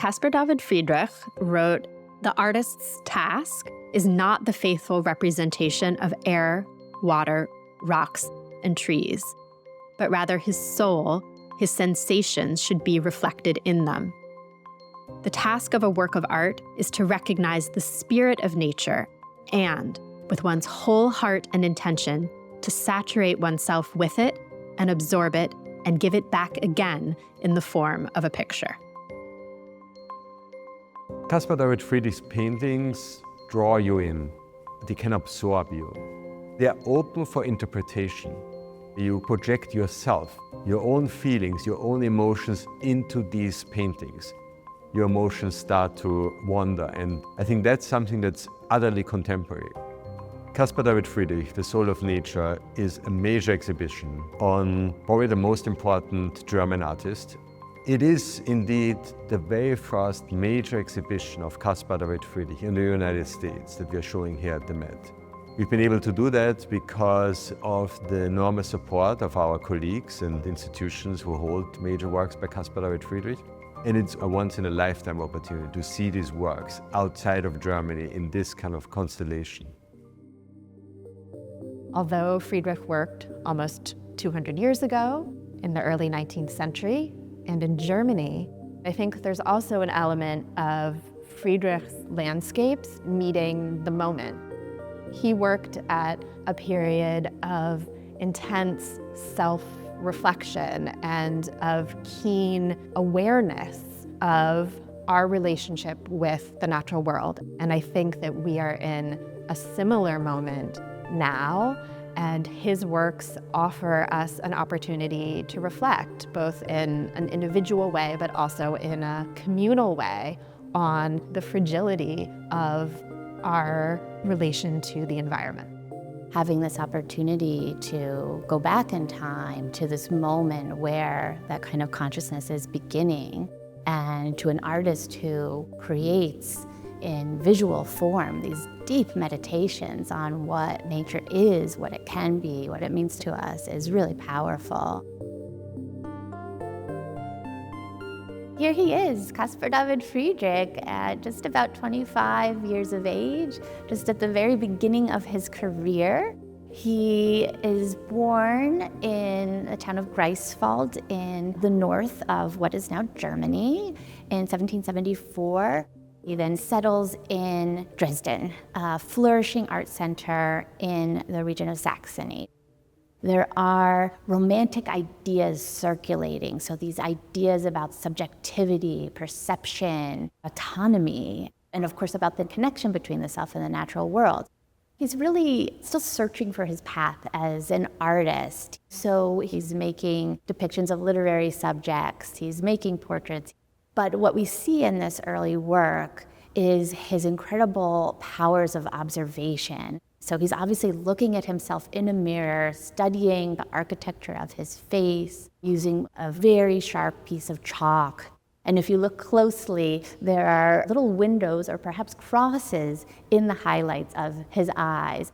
Caspar David Friedrich wrote, "The artist's task is not the faithful representation of air, water, rocks, and trees, but rather his soul, his sensations should be reflected in them. The task of a work of art is to recognize the spirit of nature and, with one's whole heart and intention, to saturate oneself with it and absorb it and give it back again in the form of a picture." Caspar David Friedrich's paintings draw you in. They can absorb you. They are open for interpretation. You project yourself, your own feelings, your own emotions into these paintings. Your emotions start to wander, and I think that's something that's utterly contemporary. Caspar David Friedrich, The Soul of Nature, is a major exhibition on probably the most important German artist. It is indeed the very first major exhibition of Caspar David Friedrich in the United States that we are showing here at the Met. We've been able to do that because of the enormous support of our colleagues and institutions who hold major works by Caspar David Friedrich. And it's a once-in-a-lifetime opportunity to see these works outside of Germany in this kind of constellation. Although Friedrich worked almost 200 years ago, in the early 19th century, and in Germany, I think there's also an element of Friedrich's landscapes meeting the moment. He worked at a period of intense self-reflection and of keen awareness of our relationship with the natural world. And I think that we are in a similar moment now, and his works offer us an opportunity to reflect, both in an individual way, but also in a communal way, on the fragility of our relation to the environment. Having this opportunity to go back in time to this moment where that kind of consciousness is beginning, and to an artist who creates in visual form these deep meditations on what nature is, what it can be, what it means to us, is really powerful. Here he is, Caspar David Friedrich, at just about 25 years of age, just at the very beginning of his career. He is born in the town of Greifswald in the north of what is now Germany in 1774. He then settles in Dresden, a flourishing art center in the region of Saxony. There are romantic ideas circulating, so these ideas about subjectivity, perception, autonomy, and of course about the connection between the self and the natural world. He's really still searching for his path as an artist. So he's making depictions of literary subjects, he's making portraits. But what we see in this early work is his incredible powers of observation. So he's obviously looking at himself in a mirror, studying the architecture of his face, using a very sharp piece of chalk. And if you look closely, there are little windows or perhaps crosses in the highlights of his eyes.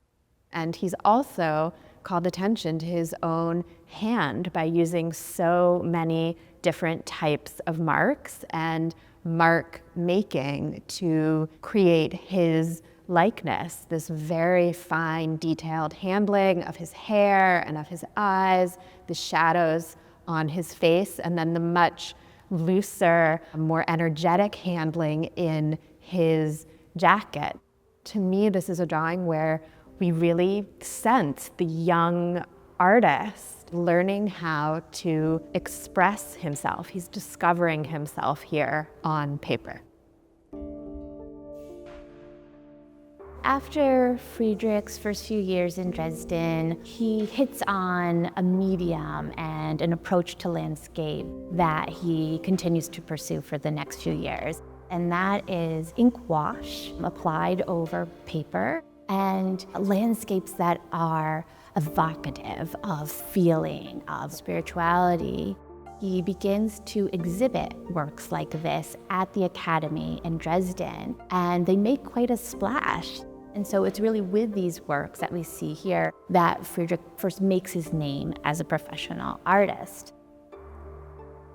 And he's also called attention to his own hand by using so many different types of marks and mark making to create his likeness, this very fine, detailed handling of his hair and of his eyes, the shadows on his face, and then the much looser, more energetic handling in his jacket. To me, this is a drawing where we really sense the young artist learning how to express himself. He's discovering himself here on paper. After Friedrich's first few years in Dresden, he hits on a medium and an approach to landscape that he continues to pursue for the next few years. And that is ink wash applied over paper and landscapes that are evocative of feeling, of spirituality. He begins to exhibit works like this at the Academy in Dresden, and they make quite a splash. And so it's really with these works that we see here that Friedrich first makes his name as a professional artist.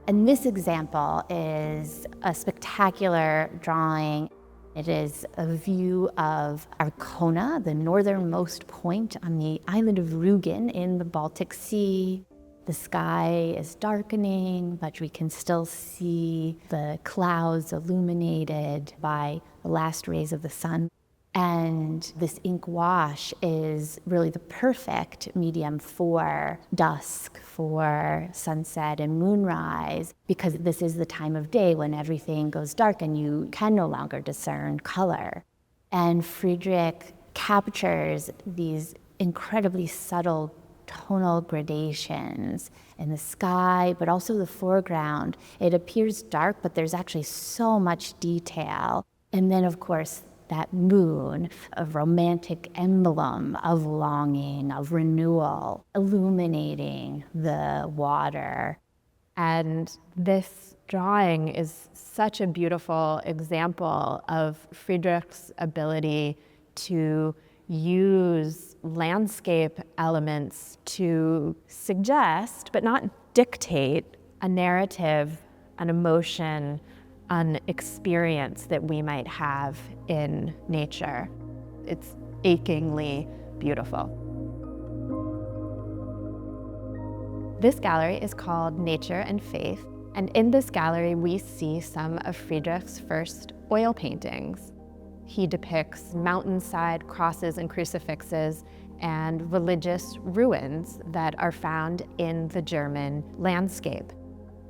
And this example is a spectacular drawing. It is a view of Arkona, the northernmost point on the island of Rügen in the Baltic Sea. The sky is darkening, but we can still see the clouds illuminated by the last rays of the sun. And this ink wash is really the perfect medium for dusk, for sunset and moonrise, because this is the time of day when everything goes dark and you can no longer discern color. And Friedrich captures these incredibly subtle tonal gradations in the sky, but also the foreground. It appears dark, but there's actually so much detail. And then, of course, that moon, a romantic emblem of longing, of renewal, illuminating the water. And this drawing is such a beautiful example of Friedrich's ability to use landscape elements to suggest, but not dictate, a narrative, an emotion, an experience that we might have in nature. It's achingly beautiful. This gallery is called Nature and Faith, and in this gallery we see some of Friedrich's first oil paintings. He depicts mountainside crosses and crucifixes and religious ruins that are found in the German landscape.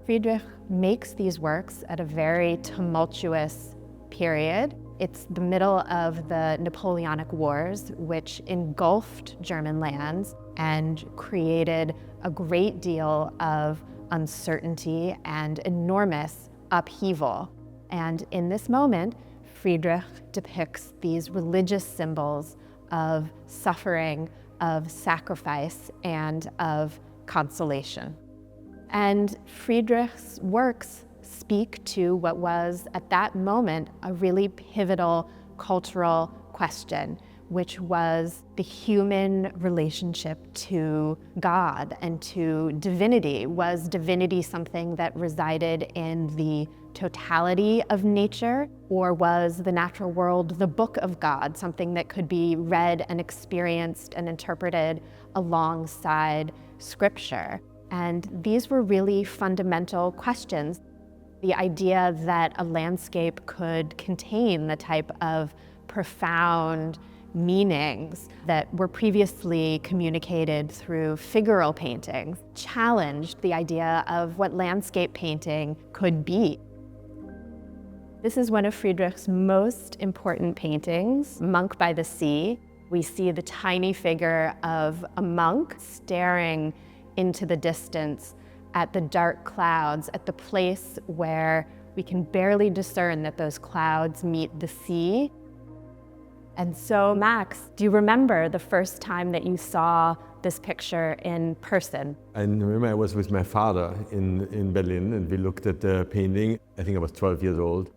Friedrich makes these works at a very tumultuous period. It's the middle of the Napoleonic Wars, which engulfed German lands and created a great deal of uncertainty and enormous upheaval. And in this moment, Friedrich depicts these religious symbols of suffering, of sacrifice, and of consolation. And Friedrich's works speak to what was, at that moment, a really pivotal cultural question, which was the human relationship to God and to divinity. Was divinity something that resided in the totality of nature, or was the natural world the book of God, something that could be read and experienced and interpreted alongside Scripture? And these were really fundamental questions. The idea that a landscape could contain the type of profound meanings that were previously communicated through figural paintings challenged the idea of what landscape painting could be. This is one of Friedrich's most important paintings, Monk by the Sea. We see the tiny figure of a monk staring into the distance at the dark clouds, at the place where we can barely discern that those clouds meet the sea. And so, Max, do you remember the first time that you saw this picture in person? I remember I was with my father in Berlin, and we looked at the painting. I think I was 12 years old.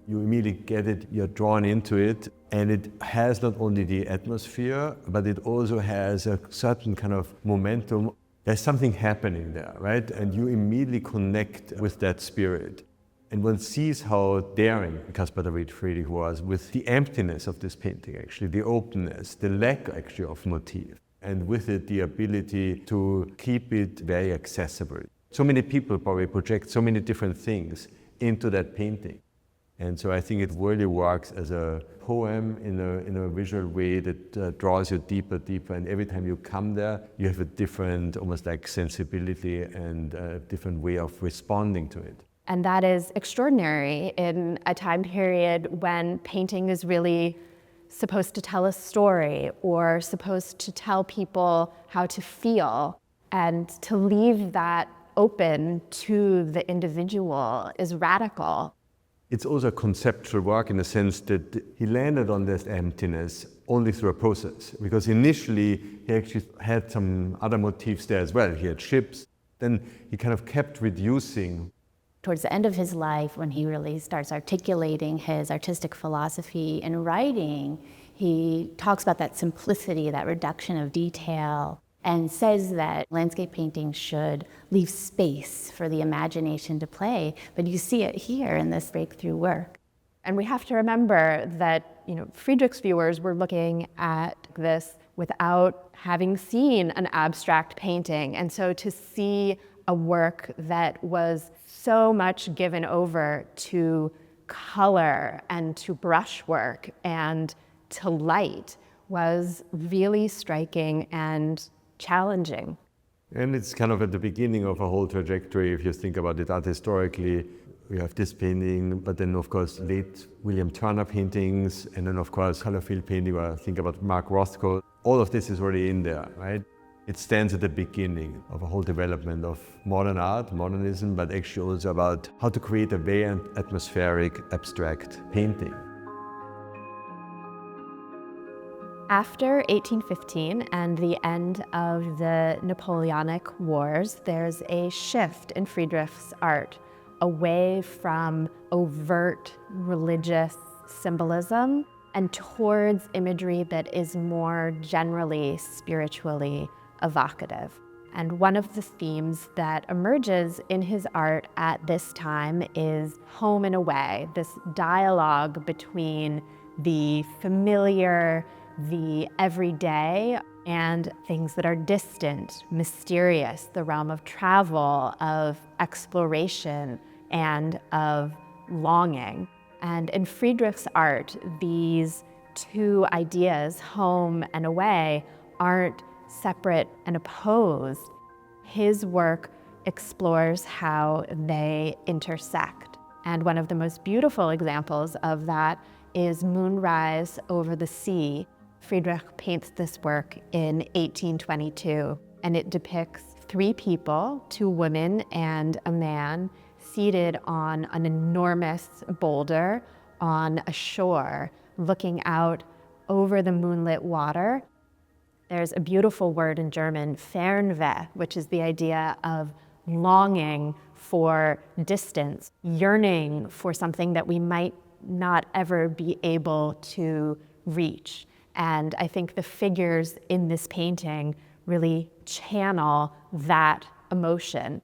You immediately get it, you're drawn into it, and it has not only the atmosphere, but it also has a certain kind of momentum. There's something happening there, right? And you immediately connect with that spirit. And one sees how daring Caspar David Friedrich was with the emptiness of this painting, actually, the openness, the lack, actually, of motif. And with it, the ability to keep it very accessible. So many people probably project so many different things into that painting. And so I think it really works as a poem in a visual way that draws you deeper, and every time you come there, you have a different, almost like sensibility and a different way of responding to it. And that is extraordinary in a time period when painting is really supposed to tell a story or supposed to tell people how to feel. And to leave that open to the individual is radical. It's also a conceptual work in the sense that he landed on this emptiness only through a process. Because initially, he actually had some other motifs there as well. He had ships. Then he kind of kept reducing. Towards the end of his life, when he really starts articulating his artistic philosophy and writing, he talks about that simplicity, that reduction of detail. and says that landscape painting should leave space for the imagination to play. But you see it here in this breakthrough work. And we have to remember that, Friedrich's viewers were looking at this without having seen an abstract painting. And so to see a work that was so much given over to color and to brushwork and to light was really striking and challenging. And it's kind of at the beginning of a whole trajectory. If you think about it art historically, we have this painting, but then of course late William Turner paintings, and then of course color field painting, where I think about Mark Rothko. All of this is already in there, right? It stands at the beginning of a whole development of modern art, modernism, but actually also about how to create a very atmospheric, abstract painting. After 1815 and the end of the Napoleonic Wars, there's a shift in Friedrich's art away from overt religious symbolism and towards imagery that is more generally spiritually evocative. And one of the themes that emerges in his art at this time is home and away, this dialogue between the familiar, the everyday, and things that are distant, mysterious, the realm of travel, of exploration, and of longing. And in Friedrich's art, these two ideas, home and away, aren't separate and opposed. His work explores how they intersect. And one of the most beautiful examples of that is Moonrise Over the Sea. Friedrich paints this work in 1822, and it depicts three people, two women and a man, seated on an enormous boulder on a shore, looking out over the moonlit water. There's a beautiful word in German, Fernweh, which is the idea of longing for distance, yearning for something that we might not ever be able to reach. And I think the figures in this painting really channel that emotion.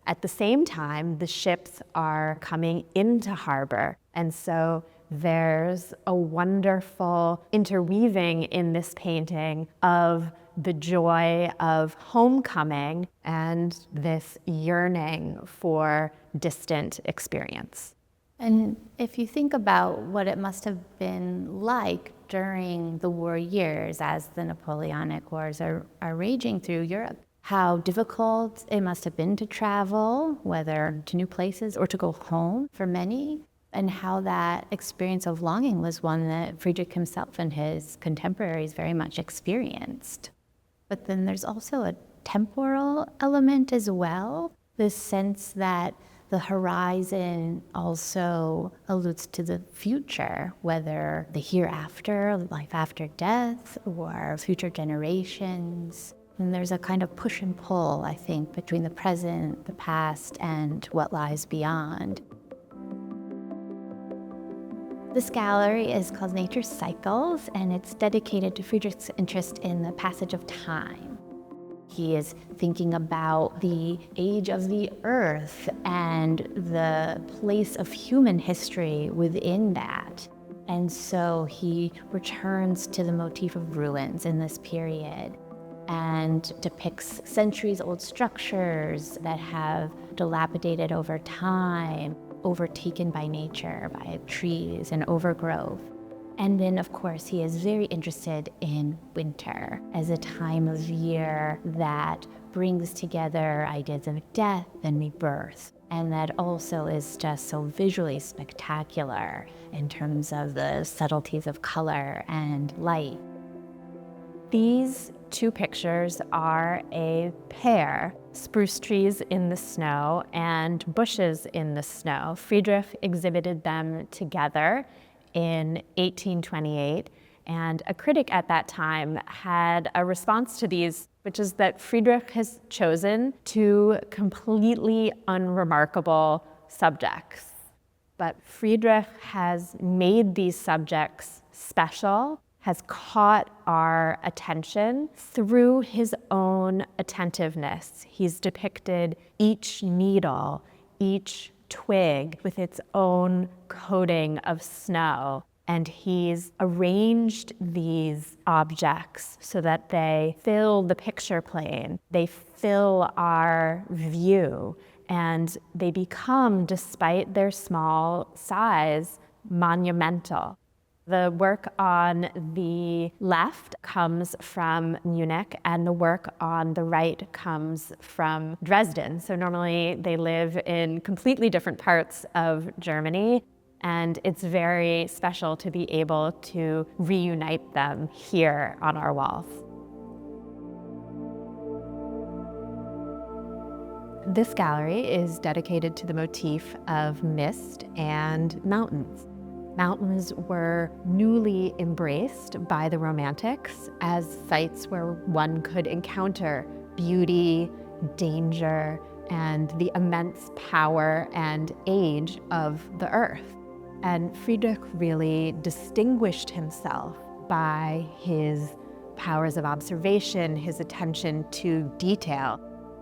At the same time, the ships are coming into harbor. And so there's a wonderful interweaving in this painting of the joy of homecoming and this yearning for distant experience. And if you think about what it must have been like during the war years as the Napoleonic Wars are raging through Europe, how difficult it must have been to travel, whether to new places or to go home for many, and how that experience of longing was one that Friedrich himself and his contemporaries very much experienced. But then there's also a temporal element as well, this sense that the horizon also alludes to the future, whether the hereafter, life after death, or future generations. And there's a kind of push and pull, I think, between the present, the past, and what lies beyond. This gallery is called Nature's Cycles, and it's dedicated to Friedrich's interest in the passage of time. He is thinking about the age of the earth and the place of human history within that. And so he returns to the motif of ruins in this period and depicts centuries-old structures that have dilapidated over time, overtaken by nature, by trees and overgrowth. And then, of course, he is very interested in winter as a time of year that brings together ideas of death and rebirth. And that also is just so visually spectacular in terms of the subtleties of color and light. These two pictures are a pair, spruce trees in the snow and bushes in the snow. Friedrich exhibited them together in 1828, and a critic at that time had a response to these, which is that Friedrich has chosen two completely unremarkable subjects. But Friedrich has made these subjects special has caught our attention through his own attentiveness. He's depicted each needle, each twig with its own coating of snow. And he's arranged these objects so that they fill the picture plane, they fill our view, and they become, despite their small size, monumental. The work on the left comes from Munich, and the work on the right comes from Dresden. So normally they live in completely different parts of Germany, and it's very special to be able to reunite them here on our walls. This gallery is dedicated to the motif of mist and mountains. Mountains were newly embraced by the Romantics as sites where one could encounter beauty, danger, and the immense power and age of the earth. And Friedrich really distinguished himself by his powers of observation, his attention to detail.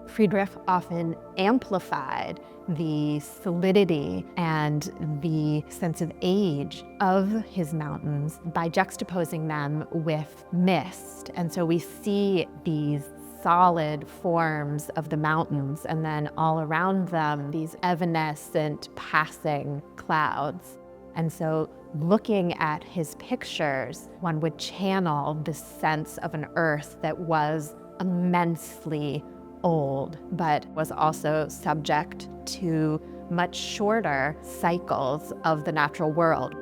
Friedrich often amplified the solidity and the sense of age of his mountains by juxtaposing them with mist. And so we see these solid forms of the mountains, and then all around them, these evanescent passing clouds. And so looking at his pictures, one would channel this sense of an earth that was immensely old, but was also subject to much shorter cycles of the natural world.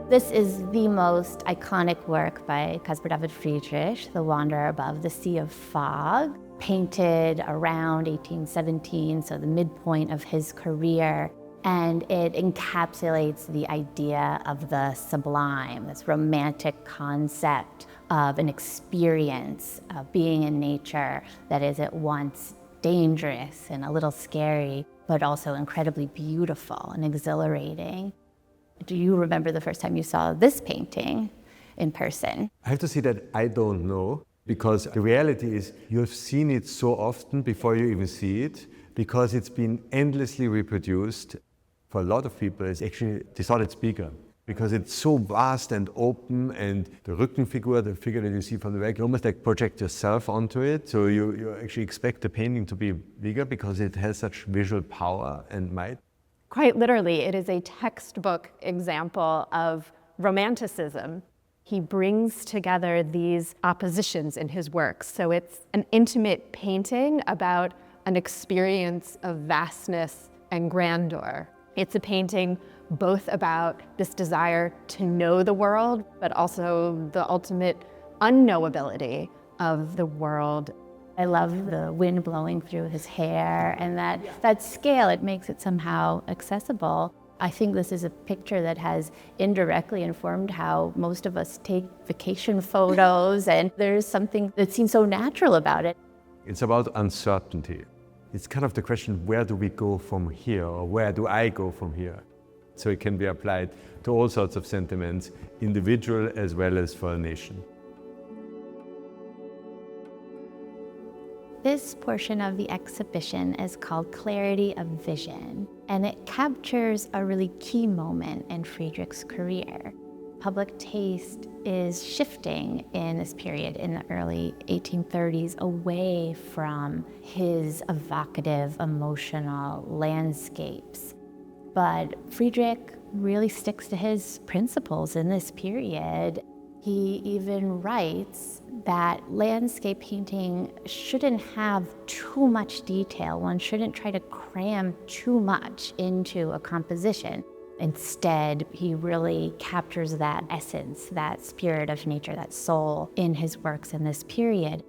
This is the most iconic work by Caspar David Friedrich, The Wanderer Above the Sea of Fog, painted around 1817, so the midpoint of his career. And it encapsulates the idea of the sublime, this romantic concept of an experience of being in nature that is at once dangerous and a little scary, but also incredibly beautiful and exhilarating. Do you remember the first time you saw this painting in person? I have to say that I don't know, because the reality is you have seen it so often before you even see it, because it's been endlessly reproduced. For a lot of people, it's actually, they thought it's bigger, because it's so vast and open, and the Rückenfigur, the figure that you see from the back, you almost like project yourself onto it. So you actually expect the painting to be bigger because it has such visual power and might. Quite literally, it is a textbook example of romanticism. He brings together these oppositions in his works. So it's an intimate painting about an experience of vastness and grandeur. It's a painting both about this desire to know the world, but also the ultimate unknowability of the world. I love the wind blowing through his hair, and that scale, it makes it somehow accessible. I think this is a picture that has indirectly informed how most of us take vacation photos, and there's something that seems so natural about it. It's about uncertainty. It's kind of the question, where do we go from here, or where do I go from here? So it can be applied to all sorts of sentiments, individual as well as for a nation. This portion of the exhibition is called Clarity of Vision, and it captures a really key moment in Friedrich's career. Public taste is shifting in this period in the early 1830s away from his evocative, emotional landscapes. But Friedrich really sticks to his principles in this period. He even writes that landscape painting shouldn't have too much detail. One shouldn't try to cram too much into a composition. Instead, he really captures that essence, that spirit of nature, that soul in his works in this period.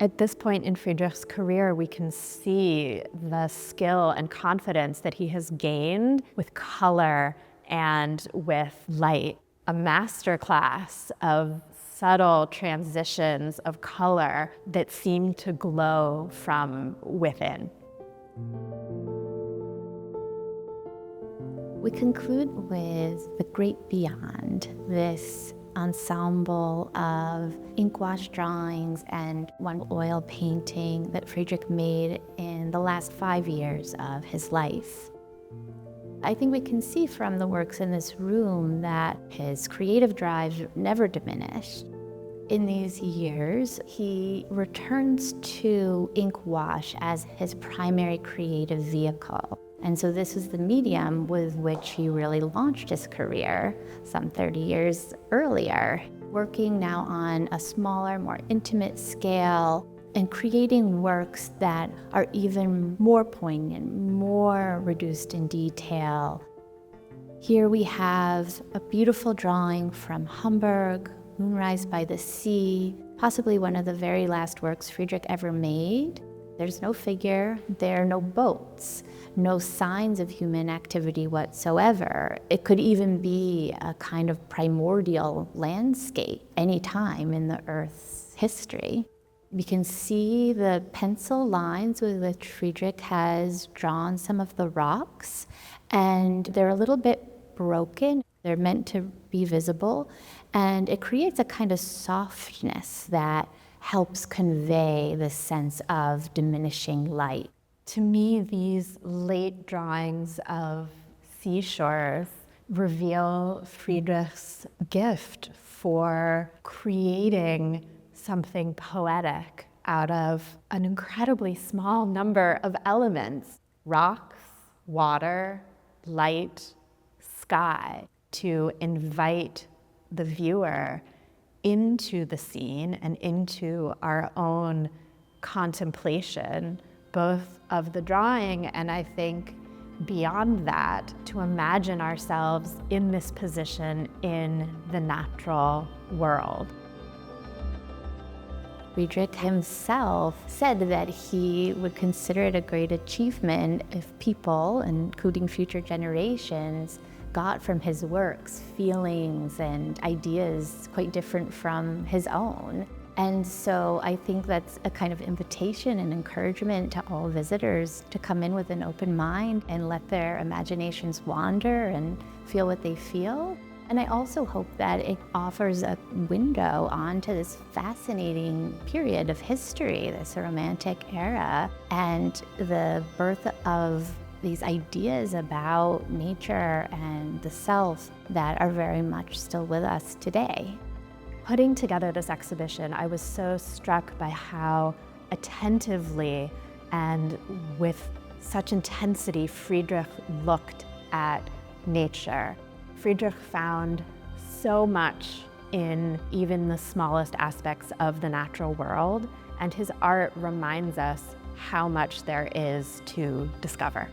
At this point in Friedrich's career, we can see the skill and confidence that he has gained with color and with light. A masterclass of subtle transitions of color that seem to glow from within. We conclude with The Great Beyond, this ensemble of ink wash drawings and one oil painting that Friedrich made in the last 5 years of his life. I think we can see from the works in this room that his creative drive never diminished. In these years, he returns to ink wash as his primary creative vehicle. And so this is the medium with which he really launched his career some 30 years earlier, working now on a smaller, more intimate scale and creating works that are even more poignant, more reduced in detail. Here we have a beautiful drawing from Hamburg, Moonrise by the Sea, possibly one of the very last works Friedrich ever made. There's no figure, there are no boats, no signs of human activity whatsoever. It could even be a kind of primordial landscape any time in the Earth's history. We can see the pencil lines with which Friedrich has drawn some of the rocks, and they're a little bit broken. They're meant to be visible, and it creates a kind of softness that helps convey this sense of diminishing light. To me, these late drawings of seashores reveal Friedrich's gift for creating something poetic out of an incredibly small number of elements: rocks, water, light, sky, to invite the viewer into the scene and into our own contemplation, both of the drawing and I think beyond that, to imagine ourselves in this position in the natural world. Friedrich himself said that he would consider it a great achievement if people, including future generations, got from his works feelings and ideas quite different from his own. And so I think that's a kind of invitation and encouragement to all visitors to come in with an open mind and let their imaginations wander and feel what they feel. And I also hope that it offers a window onto this fascinating period of history, this Romantic era, and the birth of these ideas about nature and the self that are very much still with us today. Putting together this exhibition, I was so struck by how attentively and with such intensity Friedrich looked at nature. Friedrich found so much in even the smallest aspects of the natural world, and his art reminds us how much there is to discover.